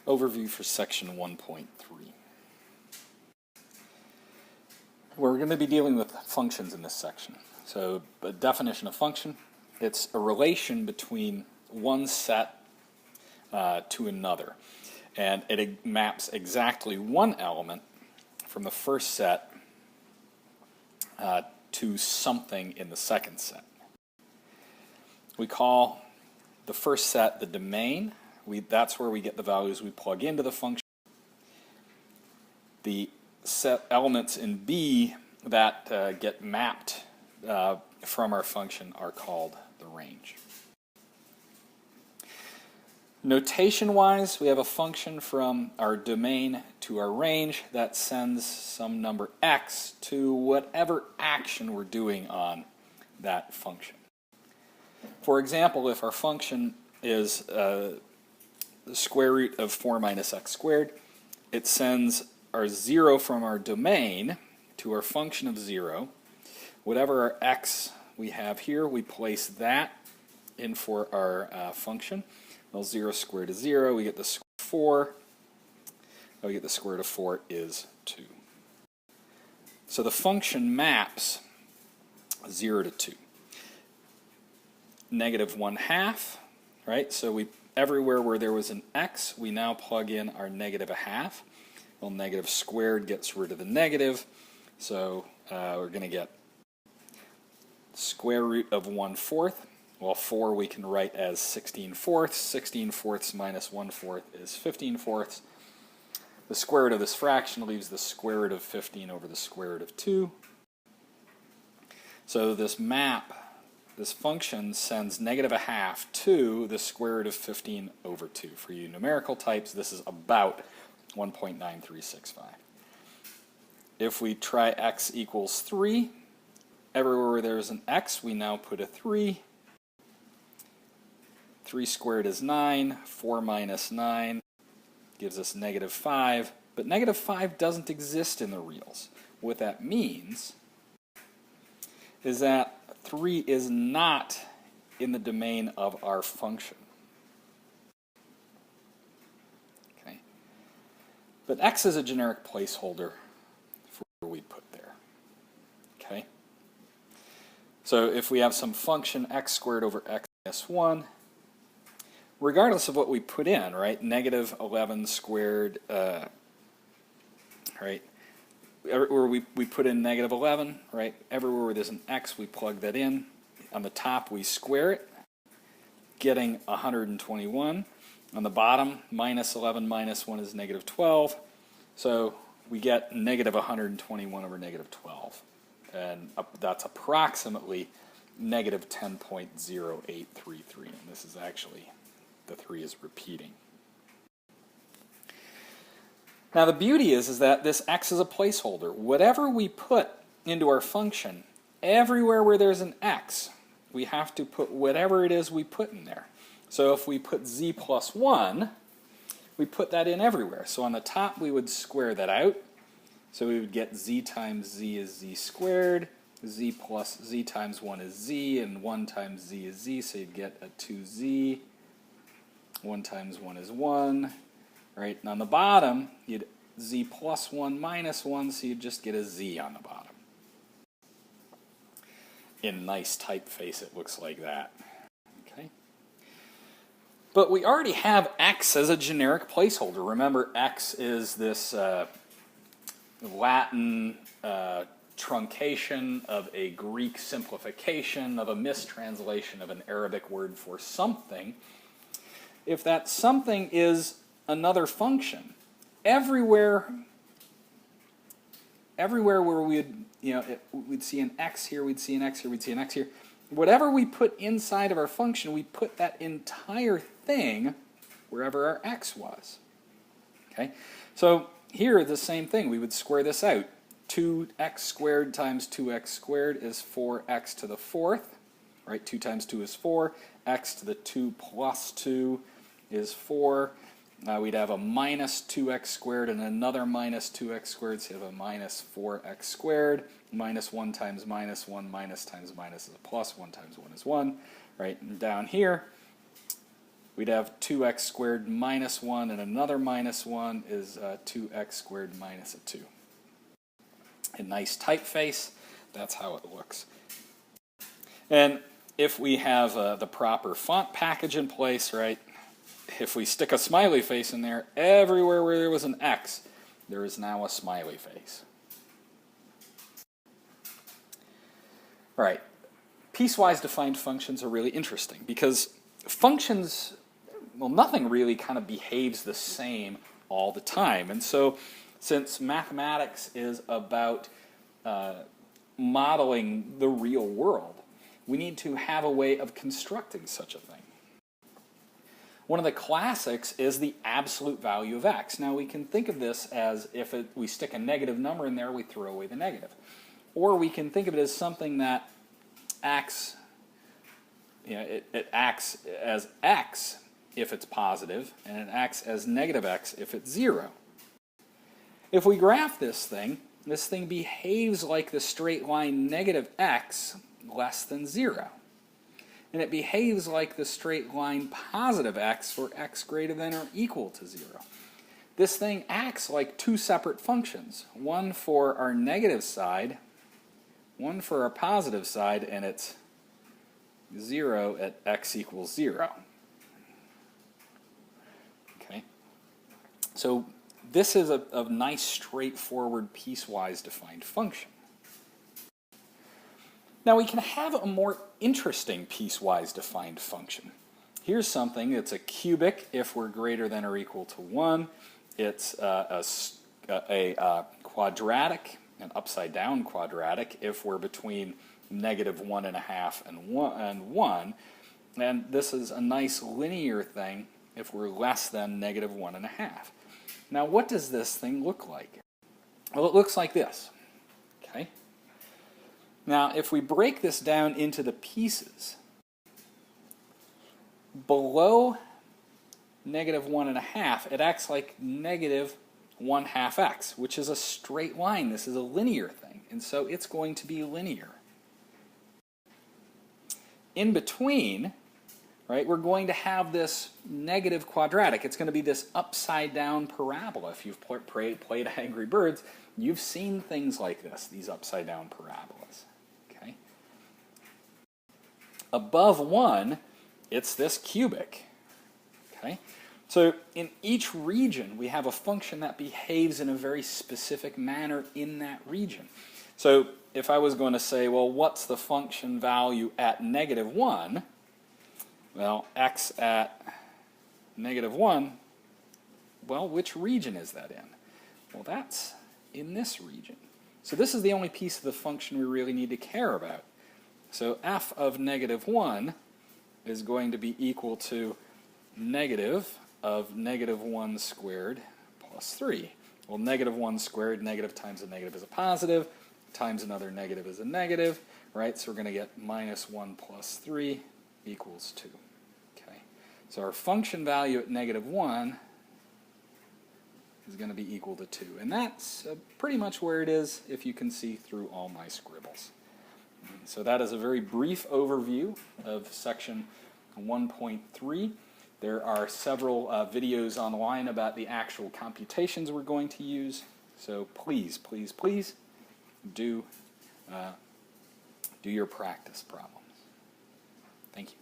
Overview for section 1.3. We're going to be dealing with functions in this section. So a definition of function, it's a relation between one set to another. And it maps exactly one element from the first set to something in the second set. We call the first set the domain. That's where we get the values we plug into the function. The set elements in B that get mapped from our function are called the range. Notation-wise, we have a function from our domain to our range that sends some number x to whatever action we're doing on that function. For example, if our function is the square root of 4 minus x squared, it sends our 0 from our domain to our function of 0. Whatever our x we have here, we place that in for our function. Well, 0 squared is 0. We get the square of 4. We get the square root of 4 is 2. So the function maps 0 to 2. Negative 1/2, right? So everywhere where there was an x, we now plug in our negative 1/2. Well, negative squared gets rid of the negative, so we're going to get square root of 1/4. Well, 4 we can write as 16/4. 16/4 minus 1/4 is 15/4. The square root of this fraction leaves the square root of 15 over the square root of 2. So this function sends negative 1/2 to the square root of 15 over 2. For you numerical types, this is about 1.9365. If we try x equals 3, everywhere where there's an x, we now put a 3. 3 squared is 9. 4 minus 9 gives us negative 5. But negative 5 doesn't exist in the reals. What that means is that 3 is not in the domain of our function. Okay. But x is a generic placeholder for what we put there. Okay. So if we have some function x squared over x minus 1, regardless of what we put in, right, negative 11 squared, right, everywhere we put in negative 11, right, everywhere where there's an x, we plug that in. On the top, we square it, getting 121. On the bottom, minus 11 minus 1 is negative 12. So we get negative 121 over negative 12. And that's approximately negative 10.0833. And this is actually, the 3 is repeating. Now the beauty is that this x is a placeholder. Whatever we put into our function, everywhere where there's an x, we have to put whatever it is we put in there. So if we put z plus 1, we put that in everywhere. So on the top we would square that out. So we would get z times z is z squared, z plus z times 1 is z, and 1 times z is z, so you'd get a 2z. 1 times 1 is 1. Right, and on the bottom, you'd z plus 1 minus 1, so you'd just get a z on the bottom. In nice typeface, it looks like that. Okay. But we already have x as a generic placeholder. Remember, x is this Latin truncation of a Greek simplification of a mistranslation of an Arabic word for something. If that something is another function, everywhere where we'd see an x here, we'd see an x here, we'd see an x here, whatever we put inside of our function, we put that entire thing wherever our x was. Okay, so here the same thing. We would square this out. 2x squared times 2x squared is 4x to the 4th. Right, 2 times 2 is 4. X to the 2 plus 2 is 4. We'd have a minus 2x squared and another minus 2x squared, so you have a minus 4x squared. Minus 1 times minus 1, minus times minus is a plus. 1 times 1 is 1. Right, and down here, we'd have 2x squared minus 1, and another minus 1 is 2x squared minus a 2. A nice typeface, that's how it looks. And if we have the proper font package in place, right, if we stick a smiley face in there, everywhere where there was an X, there is now a smiley face. All right, piecewise defined functions are really interesting because functions, well, nothing really kind of behaves the same all the time. And so since mathematics is about modeling the real world, we need to have a way of constructing such a thing. One of the classics is the absolute value of x. Now we can think of this as if we stick a negative number in there, we throw away the negative. Or we can think of it as something that acts, it acts as x if it's positive, and it acts as negative x if it's 0. If we graph this thing behaves like the straight line negative x less than 0. And it behaves like the straight line positive x for x greater than or equal to 0. This thing acts like two separate functions, one for our negative side, one for our positive side, and it's 0 at x equals 0. Okay? So this is a nice, straightforward, piecewise defined function. Now we can have a more interesting piecewise defined function. Here's something that's a cubic if we're greater than or equal to 1. It's a quadratic, an upside down quadratic if we're between negative 1.5 and 1. And this is a nice linear thing if we're less than negative 1.5. Now what does this thing look like? Well, it looks like this. Okay? Now, if we break this down into the pieces, below negative 1.5, it acts like negative 1/2 x, which is a straight line. This is a linear thing, and so it's going to be linear. In between, right, we're going to have this negative quadratic. It's going to be this upside down parabola. If you've played Angry Birds, you've seen things like this, these upside down parabolas. Above 1, it's this cubic. Okay? So in each region, we have a function that behaves in a very specific manner in that region. So if I was going to say, well, what's the function value at negative 1? Well, x at negative 1, well, which region is that in? Well, that's in this region. So this is the only piece of the function we really need to care about. So f of negative 1 is going to be equal to negative of negative 1 squared plus 3. Well, negative 1 squared, negative times a negative is a positive, times another negative is a negative, right? So we're going to get minus 1 plus 3 equals 2. Okay. So our function value at negative 1 is going to be equal to 2. And that's pretty much where it is if you can see through all my scribbles. So that is a very brief overview of section 1.3. There are several videos online about the actual computations we're going to use. So please, please, please do your practice problems. Thank you.